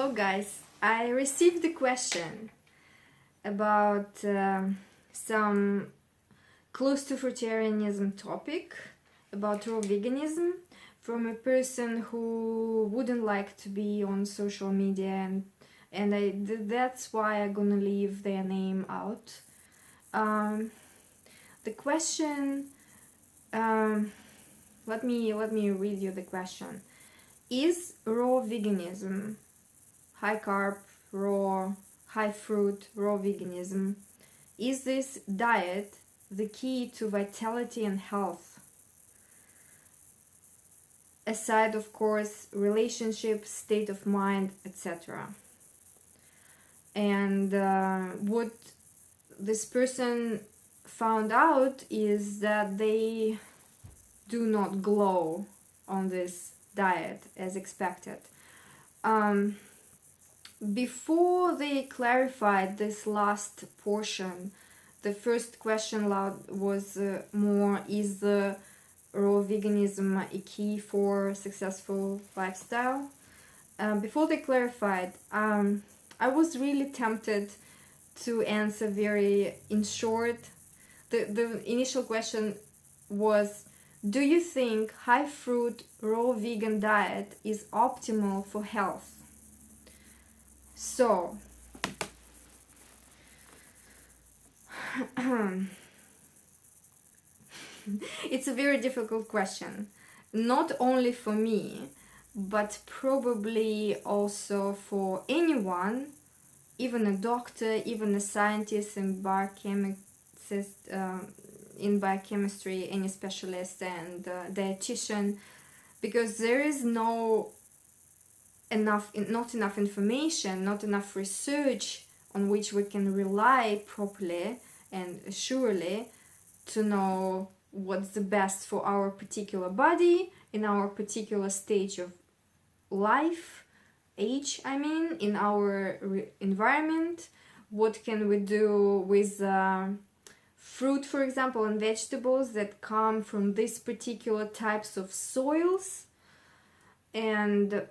So guys, I received a question about some close to fruitarianism topic about raw veganism from a person who wouldn't like to be on social media, and that's why I'm gonna leave their name out. The question, let me read you the question. Is raw veganism, high carb, raw, high fruit, raw veganism, is this diet the key to vitality and health? Aside, of course, relationships, state of mind, etc. And what this person found out is that they do not glow on this diet as expected. Before they clarified this last portion, the first question was more, is the raw veganism a key for successful lifestyle? Before they clarified, I was really tempted to answer very in short. The initial question was, do you think high fruit raw vegan diet is optimal for health? So, it's a very difficult question, not only for me, but probably also for anyone, even a doctor, even a scientist and in biochemistry, any specialist and dietitian, because there is not enough information, not enough research on which we can rely properly and surely to know what's the best for our particular body in our particular stage of life, age, in our environment. What can we do with fruit, for example, and vegetables that come from these particular types of soils, and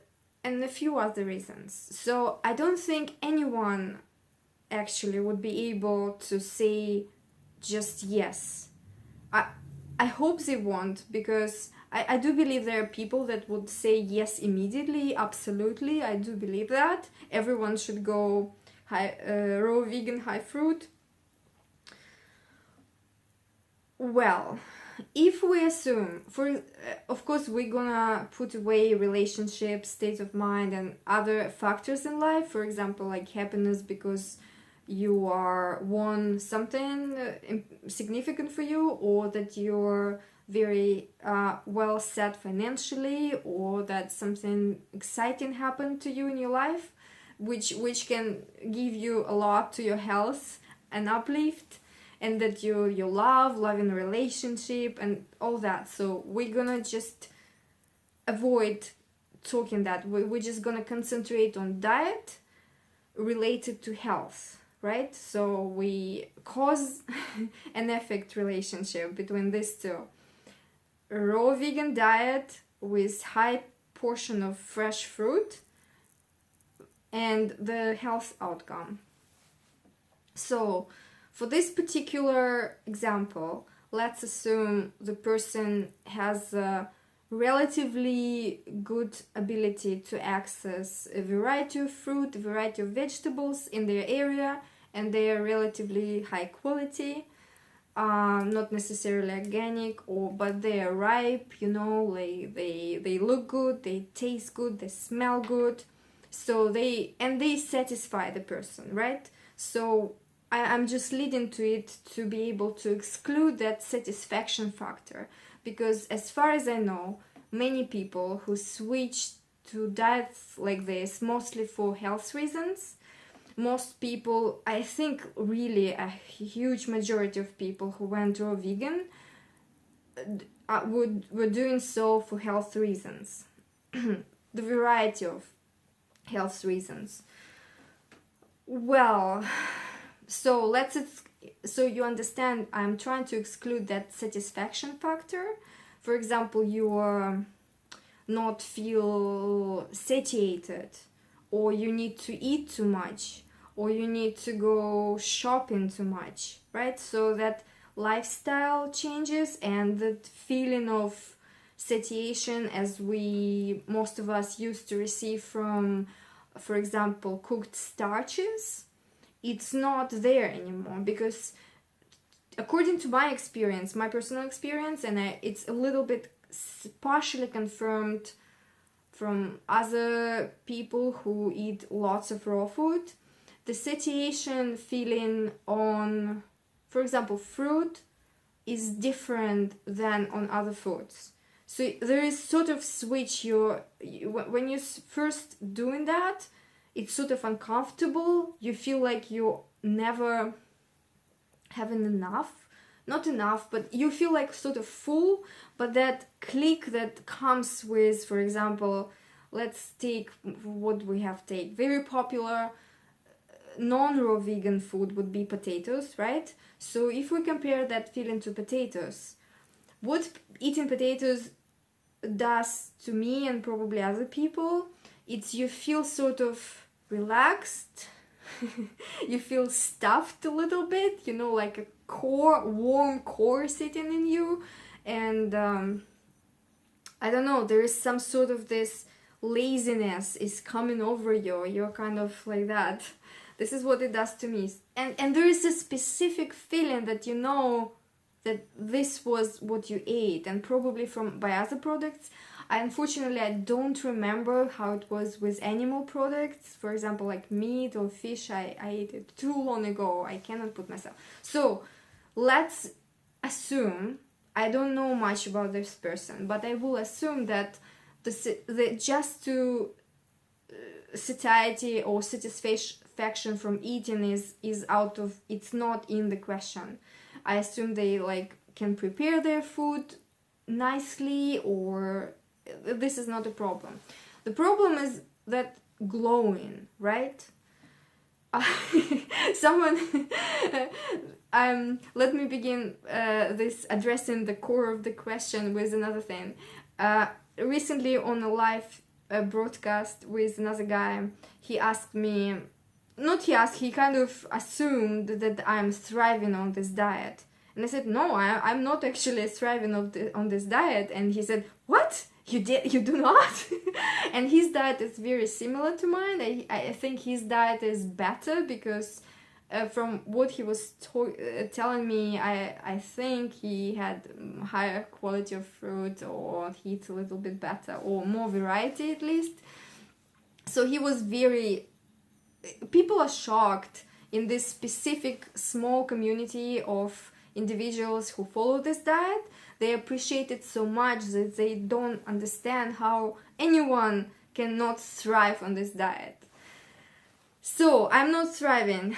a few other reasons. So I don't think anyone actually would be able to say just yes. I hope they won't, because I do believe there are people that would say yes immediately. Absolutely, I do believe that everyone should go raw vegan, high fruit. Well, if we assume, of course we're gonna put away relationships, state of mind and other factors in life, for example like happiness because you won something significant for you, or that you're very well set financially, or that something exciting happened to you in your life, which can give you a lot to your health and uplift, and that you love in a relationship and all that. So we're gonna just avoid talking that. We're just gonna concentrate on diet related to health, right? So we cause and effect relationship between these two. A raw vegan diet with high portion of fresh fruit and the health outcome. So for this particular example, let's assume the person has a relatively good ability to access a variety of fruit, a variety of vegetables in their area, and they are relatively high quality, not necessarily organic, but they are ripe, they look good, they taste good, they smell good, so they satisfy the person, right? So I'm just leading to it to be able to exclude that satisfaction factor, because as far as I know, many people who switch to diets like this mostly for health reasons. Most people, I think really a huge majority of people who went raw vegan were doing so for health reasons. The variety of health reasons. Well, so you understand, I'm trying to exclude that satisfaction factor. For example, you not feel satiated or you need to eat too much, or you need to go shopping too much, right? So that lifestyle changes and the feeling of satiation, as we most of us used to receive from, for example, cooked starches, it's not there anymore. Because according to my experience, my personal experience, and it's a little bit partially confirmed from other people who eat lots of raw food, the satiation feeling on, for example, fruit is different than on other foods. So there is sort of switch. When you're first doing that, it's sort of uncomfortable. You feel like you never having enough. Not enough, but you feel like sort of full. But that click that comes with, for example, let's take what we have take. Very popular non-raw vegan food would be potatoes, right? So if we compare that feeling to potatoes, what eating potatoes does to me and probably other people, it's you feel sort of relaxed, you feel stuffed a little bit, you know, like a warm core sitting in you, and I don't know, there is some sort of this laziness is coming over you, you're kind of like that. This is what it does to me. And there is a specific feeling that you know that this was what you ate, and probably by other products. Unfortunately, I don't remember how it was with animal products. For example, like meat or fish, I ate it too long ago. I cannot put myself. So let's assume, I don't know much about this person, but I will assume that the just to satiety or satisfaction from eating is out of, it's not in the question. I assume they like can prepare their food nicely, or this is not a problem. The problem is that glowing, right? Someone let me begin this addressing the core of the question with another thing. Recently on a live broadcast with another guy, he asked me, he kind of assumed that I'm thriving on this diet. And I said, no, I'm not actually thriving on this diet. And he said, what? You do not? And his diet is very similar to mine. I think his diet is better because from what he was telling me, I think he had higher quality of fruit, or he eats a little bit better, or more variety at least. So he was people are shocked in this specific small community of individuals who follow this diet. They appreciate it so much that they don't understand how anyone cannot thrive on this diet. So I'm not thriving,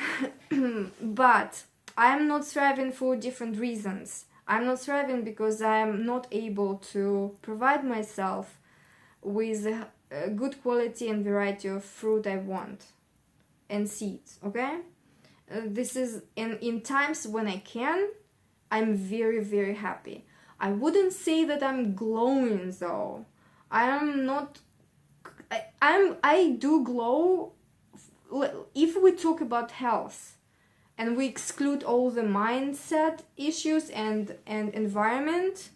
but I'm not thriving for different reasons. I'm not thriving because I'm not able to provide myself with a good quality and variety of fruit I want and seeds, okay? This is in times when I can, I'm very, very happy. I wouldn't say that I'm glowing though. I do glow if we talk about health and we exclude all the mindset issues and environment,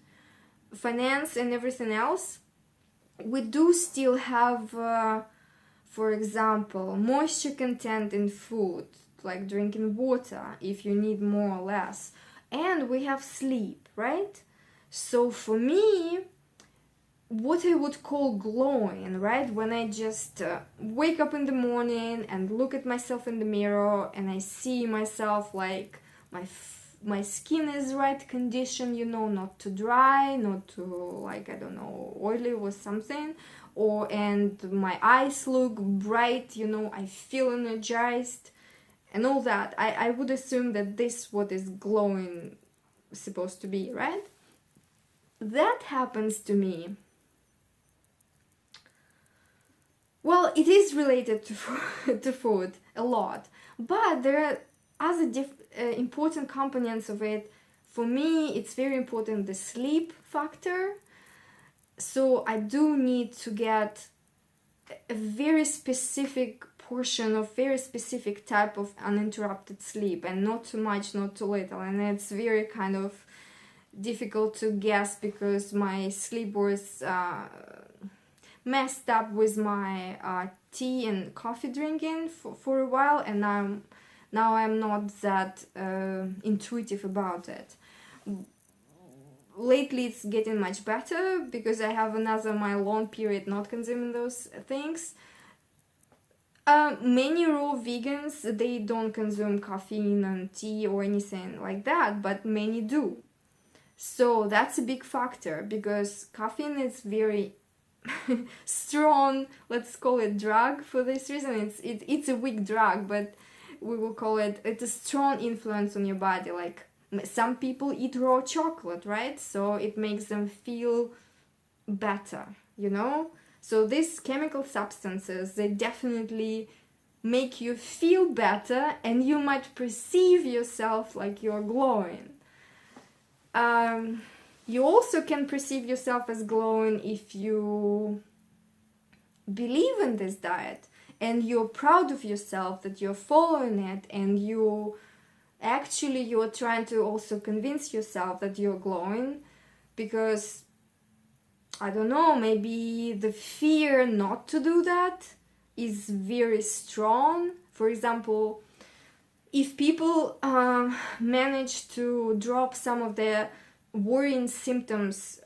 finance and everything else. We do still have, for example, moisture content in food, like drinking water if you need more or less. And we have sleep, right? So for me, what I would call glowing, right? When I just wake up in the morning and look at myself in the mirror and I see myself like my skin is right condition, you know, not too dry, not too, like, I don't know, oily or something, and my eyes look bright, you know, I feel energized and all that. I would assume that this what is glowing supposed to be, right? That happens to me. Well, it is related to food a lot, but there are other important components of it. For me, it's very important, the sleep factor. So I do need to get a very specific portion of very specific type of uninterrupted sleep, and not too much, not too little. And it's very kind of difficult to guess because my sleep was messed up with my tea and coffee drinking for a while, and now I'm not that intuitive about it. Lately it's getting much better because I have my long period not consuming those things. Many raw vegans, they don't consume caffeine and tea or anything like that, but many do. So that's a big factor because caffeine is very strong, let's call it, drug for this reason. It's a weak drug, but we will call it's a strong influence on your body. Like some people eat raw chocolate, right? So it makes them feel better, you know? So these chemical substances, they definitely make you feel better, and you might perceive yourself like you're glowing. You also can perceive yourself as glowing if you believe in this diet and you're proud of yourself that you're following it, and you're trying to also convince yourself that you're glowing, because I don't know, maybe the fear not to do that is very strong. For example, if people manage to drop some of their worrying symptoms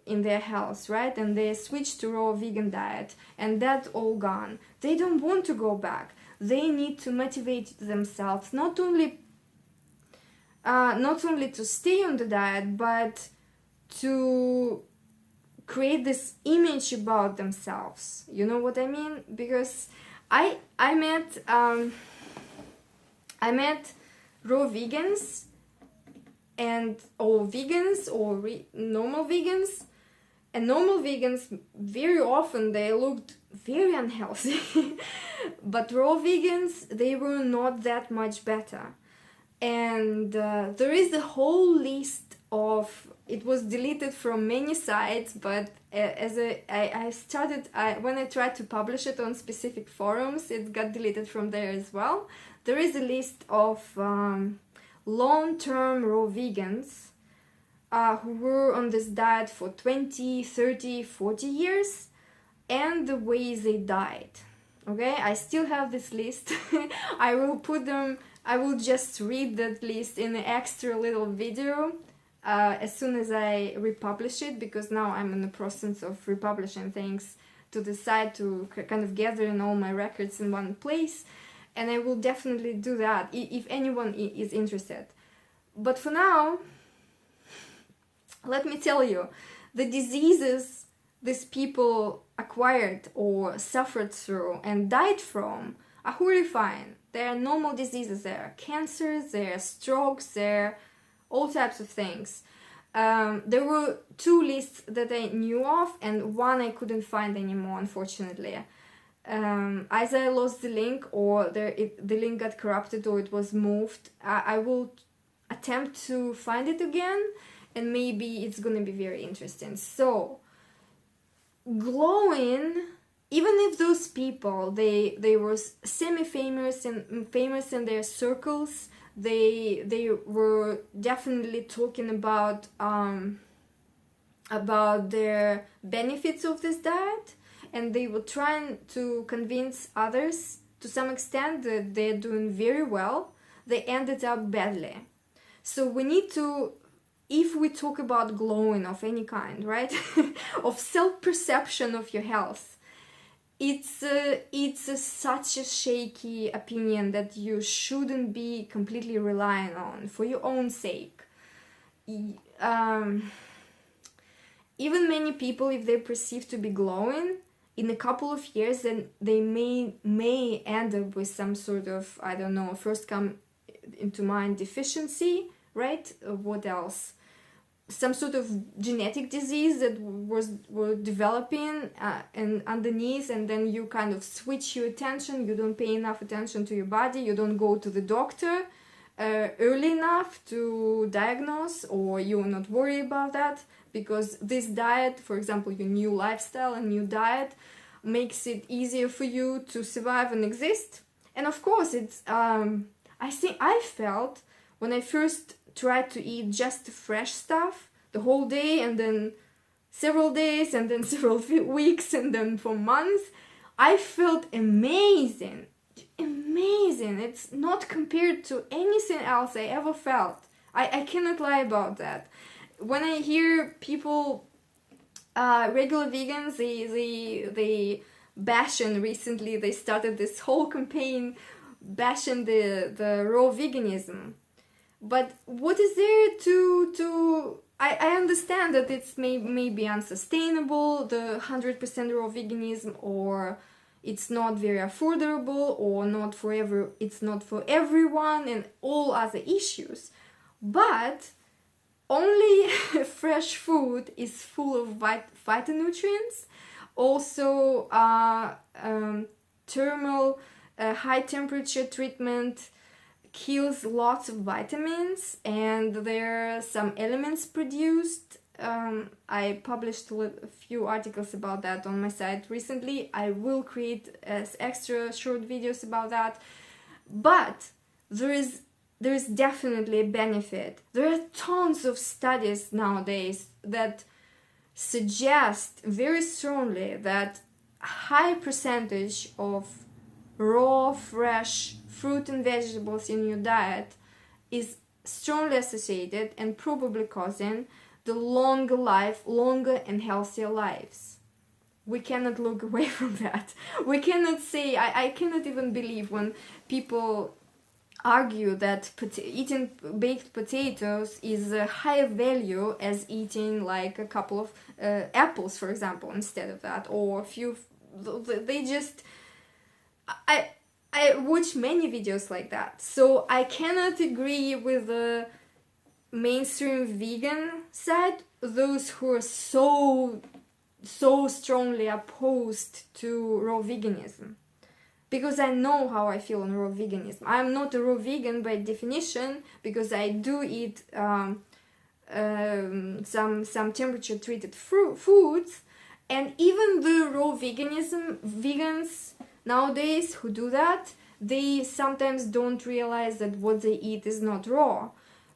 in their health, right, and they switch to raw vegan diet and that's all gone, they don't want to go back. They need to motivate themselves not only to stay on the diet, but to create this image about themselves. You know what I mean? Because I met raw vegans normal vegans, and normal vegans very often they looked very unhealthy but raw vegans, they were not that much better. And there is a whole list of, it was deleted from many sites, but when I tried to publish it on specific forums, it got deleted from there as well. There is a list of long-term raw vegans who were on this diet for 20, 30, 40 years, and the way they died. Okay, I still have this list. I will just read that list in an extra little video as soon as I republish it, because now I'm in the process of republishing things to the site, to kind of gathering all my records in one place, and I will definitely do that if anyone is interested. But for now, let me tell you, the diseases these people acquired or suffered through and died from are horrifying. There are normal diseases, there are cancers, there are strokes, there are all types of things. There were 2 lists that I knew of, and one I couldn't find anymore, unfortunately. Either I lost the link, or the link got corrupted, or it was moved. I will attempt to find it again, and maybe it's gonna be very interesting. So, glowing, even if those people they were semi-famous and famous in their circles, they were definitely talking about their benefits of this diet, and they were trying to convince others to some extent that they're doing very well. They ended up badly. So we need to, if we talk about glowing of any kind, right, of self-perception of your health, it's such a shaky opinion that you shouldn't be completely relying on for your own sake. Even many people, if they're perceived to be glowing, in a couple of years, then they may end up with some sort of, I don't know, first come into mind deficiency, right? What else? Some sort of genetic disease that were developing and underneath, and then you kind of switch your attention. You don't pay enough attention to your body. You don't go to the doctor early enough to diagnose, or you're not worried about that, because this diet, for example, your new lifestyle and new diet, makes it easier for you to survive and exist. And of course, it's I think I felt when I first tried to eat just fresh stuff the whole day, and then several days, and then several weeks, and then for months, I felt amazing. Amazing. It's not compared to anything else I ever felt. I cannot lie about that. When I hear people, regular vegans, they bashing recently, they started this whole campaign bashing the raw veganism. But what is there to I understand that it's maybe unsustainable, the 100% raw veganism, or it's not very affordable, or it's not for everyone, and all other issues. But only fresh food is full of phytonutrients. Also, thermal high temperature treatment kills lots of vitamins, and there are some elements produced. I published a few articles about that on my site recently. I will create extra short videos about that. But there is definitely a benefit. There are tons of studies nowadays that suggest very strongly that a high percentage of raw, fresh fruit and vegetables in your diet is strongly associated and probably causing the longer and healthier lives. We cannot look away from that. We cannot say, I cannot even believe when people argue that eating baked potatoes is a higher value as eating like a couple of apples, for example, instead of that, or a few. They just, I watch many videos like that, so I cannot agree with the mainstream vegan side, those who are so strongly opposed to raw veganism. Because I know how I feel on raw veganism. I'm not a raw vegan by definition, because I do eat some temperature treated foods, and even the raw vegans nowadays who do that, they sometimes don't realize that what they eat is not raw.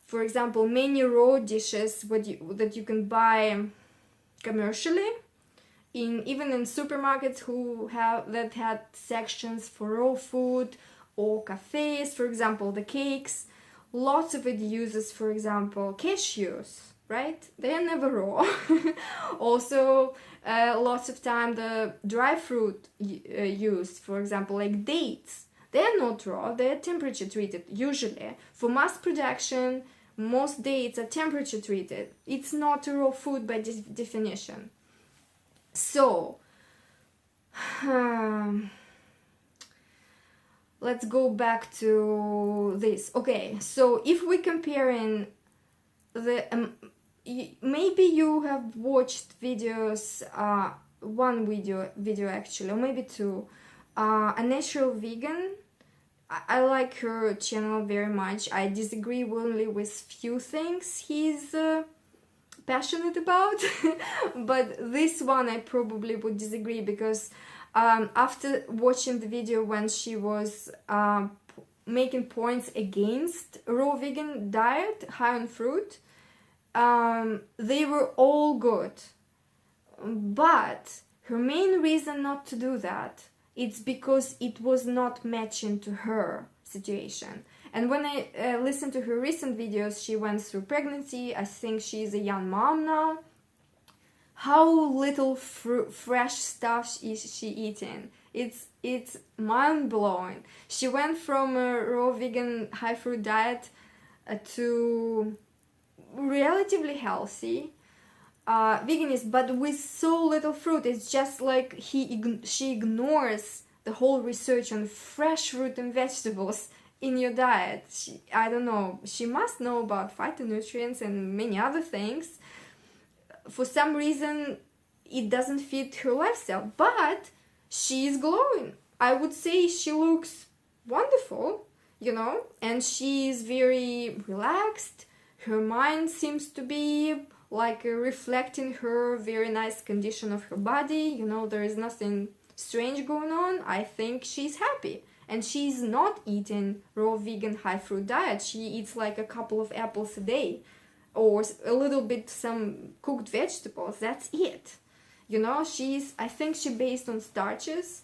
For example, many raw dishes that you can buy commercially, even in supermarkets that had sections for raw food, or cafes, for example, the cakes, lots of it uses, for example, cashews, right? They are never raw. Also, lots of time the dry fruit used, for example, like dates, they are not raw, they are temperature treated usually. For mass production, most dates are temperature treated. It's not a raw food by definition. So, let's go back to this. Okay, so if we're comparing the maybe you have watched videos, one video actually, or maybe two, a natural vegan. I like her channel very much. I disagree only with few things he's passionate about, but this one I probably would disagree, because after watching the video when she was making points against raw vegan diet high on fruit, they were all good, but her main reason not to do that, it's because it was not matching to her situation. And when I listened to her recent videos, she went through pregnancy. I think she's a young mom now. How little fresh stuff is she eating? It's mind-blowing. She went from a raw vegan high fruit diet to relatively healthy veganism, but with so little fruit. It's just like she ignores the whole research on fresh fruit and vegetables in your diet. I don't know, she must know about phytonutrients and many other things. For some reason it doesn't fit her lifestyle, but she is glowing. I would say she looks wonderful, and she is very relaxed. Her mind seems to be like reflecting her very nice condition of her body. There is nothing strange going on, I think she's happy. And she's not eating raw vegan high fruit diet. She eats like a couple of apples a day, or a little bit some cooked vegetables. That's it. You know, I think she based on starches,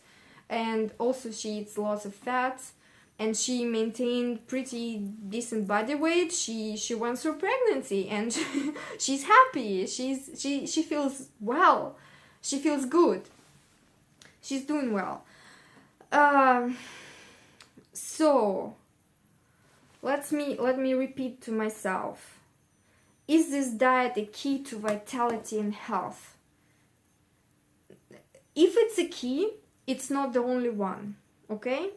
and also she eats lots of fats, and she maintained pretty decent body weight. She went through pregnancy, and she's happy. She feels well. She feels good. She's doing well. So let me repeat to myself. Is this diet a key to vitality and health? If it's a key, it's not the only one, okay?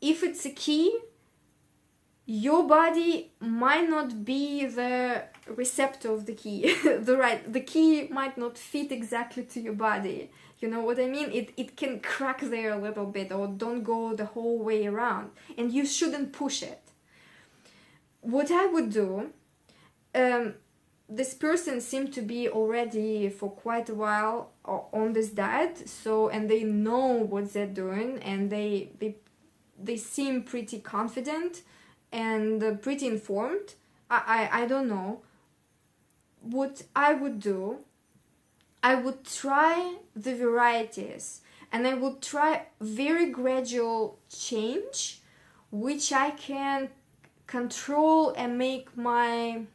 If it's a key, your body might not be the receptor of the key. The key might not fit exactly to your body. You know what I mean? It can crack there a little bit, or don't go the whole way around. And you shouldn't push it. What I would do, this person seemed to be already for quite a while on this diet, and they know what they're doing, and they seem pretty confident and pretty informed. I don't know. What I would do, I would try the varieties, and I would try very gradual change, which I can control and make my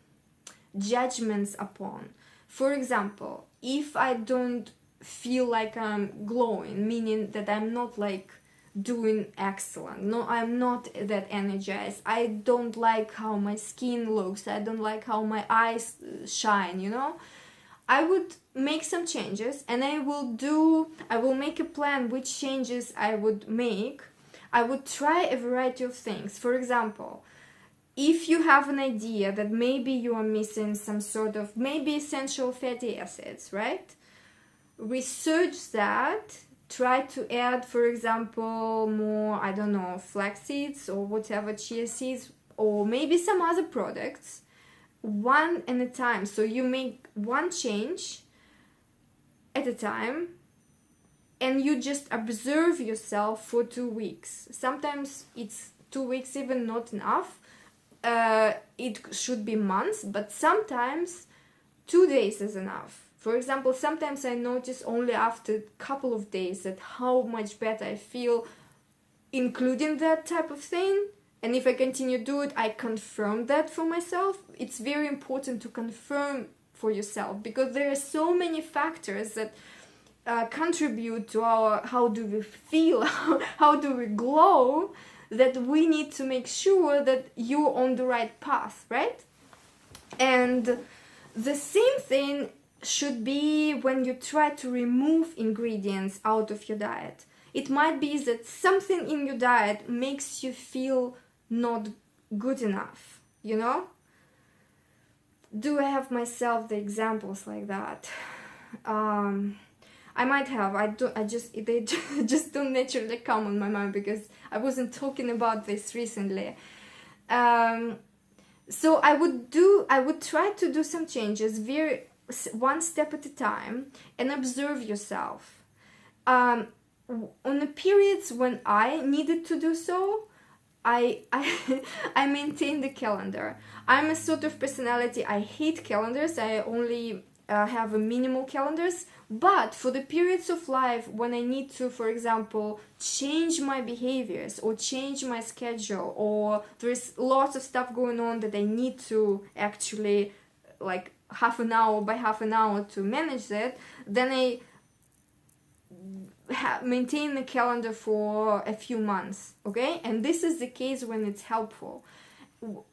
judgments upon. For example, if I don't feel like I'm glowing, meaning that I'm not like doing excellent, no, I'm not that energized, I don't like how my skin looks, I don't like how my eyes shine, you know, I would make some changes, and I will make a plan which changes I would make. I would try a variety of things. For example, if you have an idea that maybe you are missing some sort of, maybe essential fatty acids, right? Research that, try to add, for example, more, I don't know, flax seeds or whatever, chia seeds, or maybe some other products, one at a time. So you make one change at a time, and you just observe yourself for 2 weeks. Sometimes it's 2 weeks even not enough. It should be months, but sometimes 2 days is enough. For example, sometimes I notice only after a couple of days that how much better I feel including that type of thing. And if I continue to do it, I confirm that for myself. It's very important to confirm for yourself, because there are so many factors that contribute to our how do we feel, how do we glow, that we need to make sure that you're on the right path, right? And the same thing should be when you try to remove ingredients out of your diet. It might be that something in your diet makes you feel not good enough, you know? Do I have myself the examples like that? I might have. They just don't naturally come on my mind because I wasn't talking about this recently. So I would try to do some changes, one step at a time, and observe yourself. On the periods when I needed to do so, I maintain the calendar. I'm a sort of personality, I hate calendars. I only have a minimal calendars. But for the periods of life when I need to, for example, change my behaviors or change my schedule, or there's lots of stuff going on that I need to actually like half an hour by half an hour to manage that, then I maintain the calendar for a few months, okay? And this is the case when it's helpful.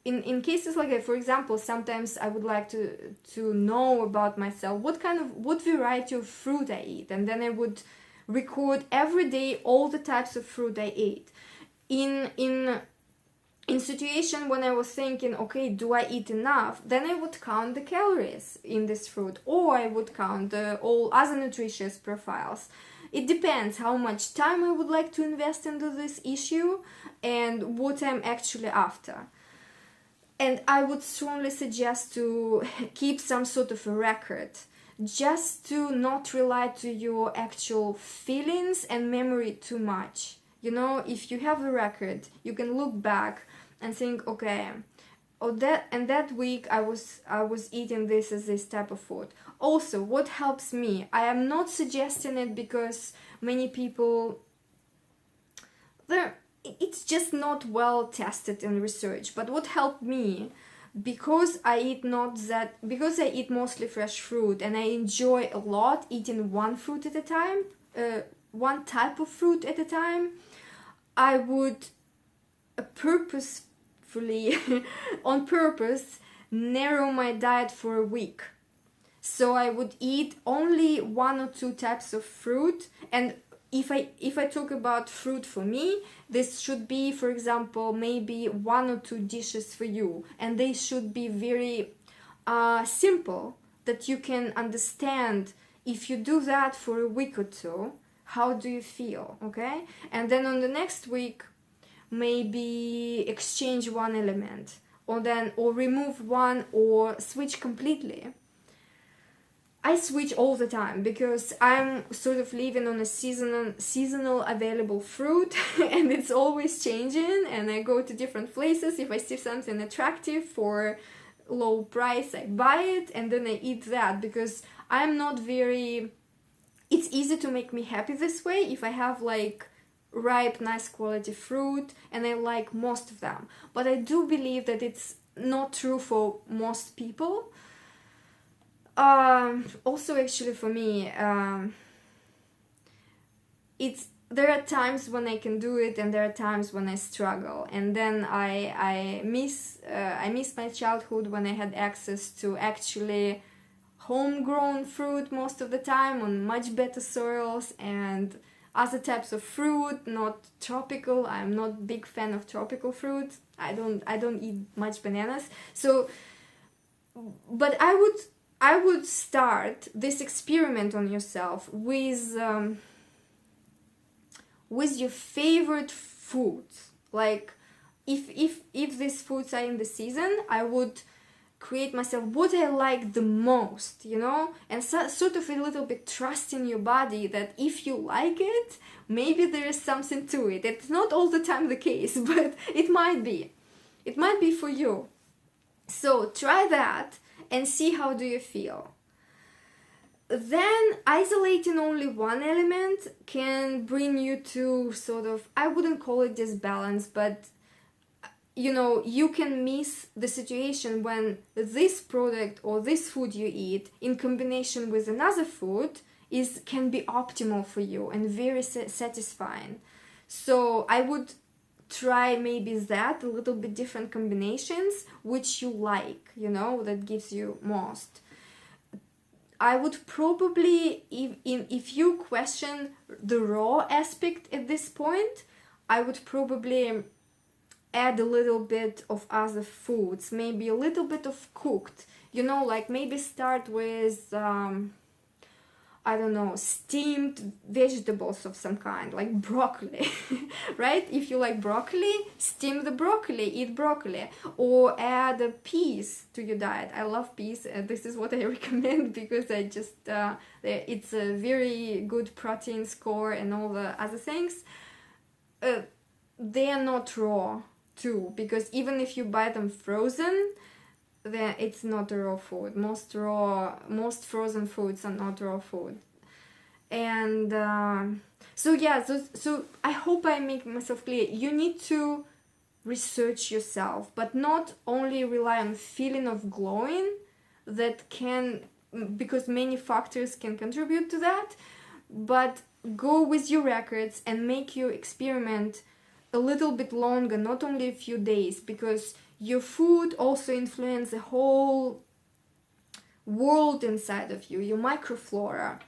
In cases like that, for example, sometimes I would like to know about myself what variety of fruit I eat, and then I would record every day all the types of fruit I ate. In situation when I was thinking, okay, do I eat enough? Then I would count the calories in this fruit, or I would count all other nutritious profiles. It depends how much time I would like to invest into this issue and what I'm actually after. And I would strongly suggest to keep some sort of a record just to not rely to your actual feelings and memory too much. You know, if you have a record, you can look back and think, okay, oh, that week I was eating this as this type of food. Also, what helps me, I am not suggesting it because many people, it's just not well tested in research, but what helped me, because I eat mostly fresh fruit, and I enjoy a lot eating one fruit at a time, one type of fruit at a time, I would purposefully, on purpose, narrow my diet for a week. So I would eat only one or two types of fruit, and if I talk about fruit for me, this should be, for example, maybe one or two dishes for you, and they should be very simple, that you can understand. If you do that for a week or two, how do you feel, okay? And then on the next week, maybe exchange one element, or remove one, or switch completely. I switch all the time because I'm sort of living on a seasonal available fruit and it's always changing, and I go to different places. If I see something attractive for low price, I buy it and then I eat that, because I'm not very... It's easy to make me happy this way if I have like ripe, nice quality fruit, and I like most of them. But I do believe that it's not true for most people. Also, actually, for me, there are times when I can do it, and there are times when I struggle, and then I miss my childhood when I had access to actually homegrown fruit most of the time on much better soils, and other types of fruit, not tropical. I'm not a big fan of tropical fruit. I don't eat much bananas. So, but I would start this experiment on yourself with your favorite foods. Like, if these foods are in the season, I would create myself what I like the most, you know, and sort of a little bit trust in your body that if you like it, maybe there is something to it. It's not all the time the case, but it might be for you. So try that and see how do you feel. Then isolating only one element can bring you to sort of, I wouldn't call it disbalance, but you know, you can miss the situation when this product or this food you eat in combination with another food can be optimal for you and very satisfying. So I would try maybe that, a little bit different combinations which you like, you know, that gives you most. I would probably, if you question the raw aspect at this point, I would probably add a little bit of other foods, maybe a little bit of cooked, you know, like maybe start with I don't know, steamed vegetables of some kind, like broccoli, right? If you like broccoli, steam the broccoli, eat broccoli, or add peas to your diet. I love peas, and this is what I recommend because I just it's a very good protein score and all the other things. They are not raw too, because even if you buy them frozen, then it's not a raw food. Most frozen foods are not raw food. And so I hope I make myself clear. You need to research yourself, but not only rely on feeling of glowing, that can, because many factors can contribute to that, but go with your records and make your experiment a little bit longer, not only a few days, because your food also influences the whole world inside of you, your microflora,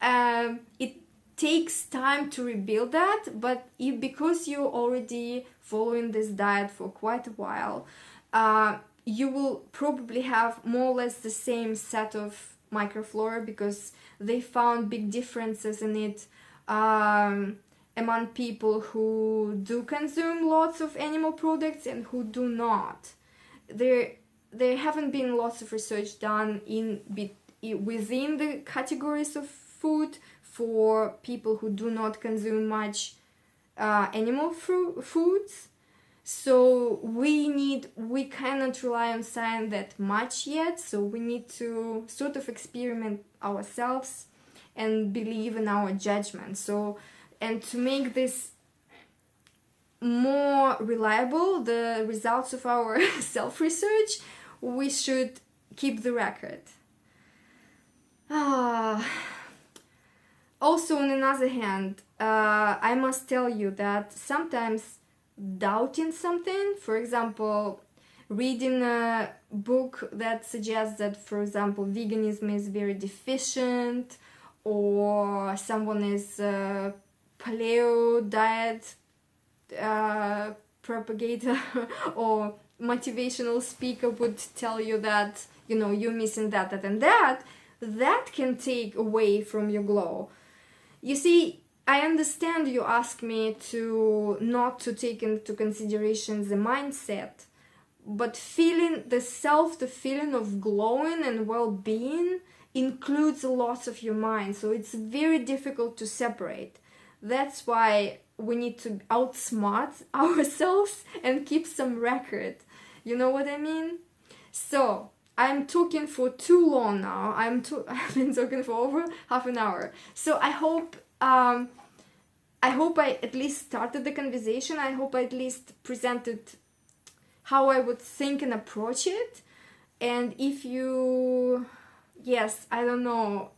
and it takes time to rebuild that. But because you're already following this diet for quite a while, you will probably have more or less the same set of microflora, because they found big differences in it among people who do consume lots of animal products and who do not. There haven't been lots of research done within the categories of food for people who do not consume much animal foods. So we cannot rely on science that much yet, so we need to sort of experiment ourselves and believe in our judgment. So, and to make this more reliable, the results of our self-research, we should keep the record. Also, on another hand, I must tell you that sometimes doubting something, for example, reading a book that suggests that, for example, veganism is very deficient, or someone is paleo diet propagator or motivational speaker would tell you that, you know, you're missing that and that can take away from your glow. You see, I understand you ask me to not to take into consideration the mindset, but feeling the feeling of glowing and well-being includes a lot of your mind, so it's very difficult to separate. That's why we need to outsmart ourselves and keep some record. You know what I mean? So, I'm talking for too long now. I've been talking for over half an hour. So I hope I at least started the conversation. I hope I at least presented how I would think and approach it. And if you, yes, I don't know,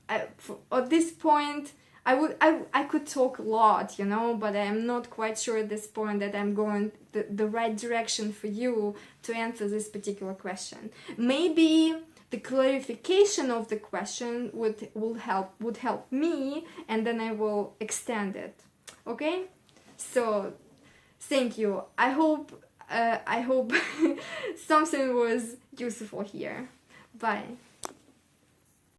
at this point, I could talk a lot, you know, but I'm not quite sure at this point that I'm going the right direction for you to answer this particular question. Maybe the clarification of the question would help me, and then I will extend it. Okay? So thank you. I hope something was useful here. Bye.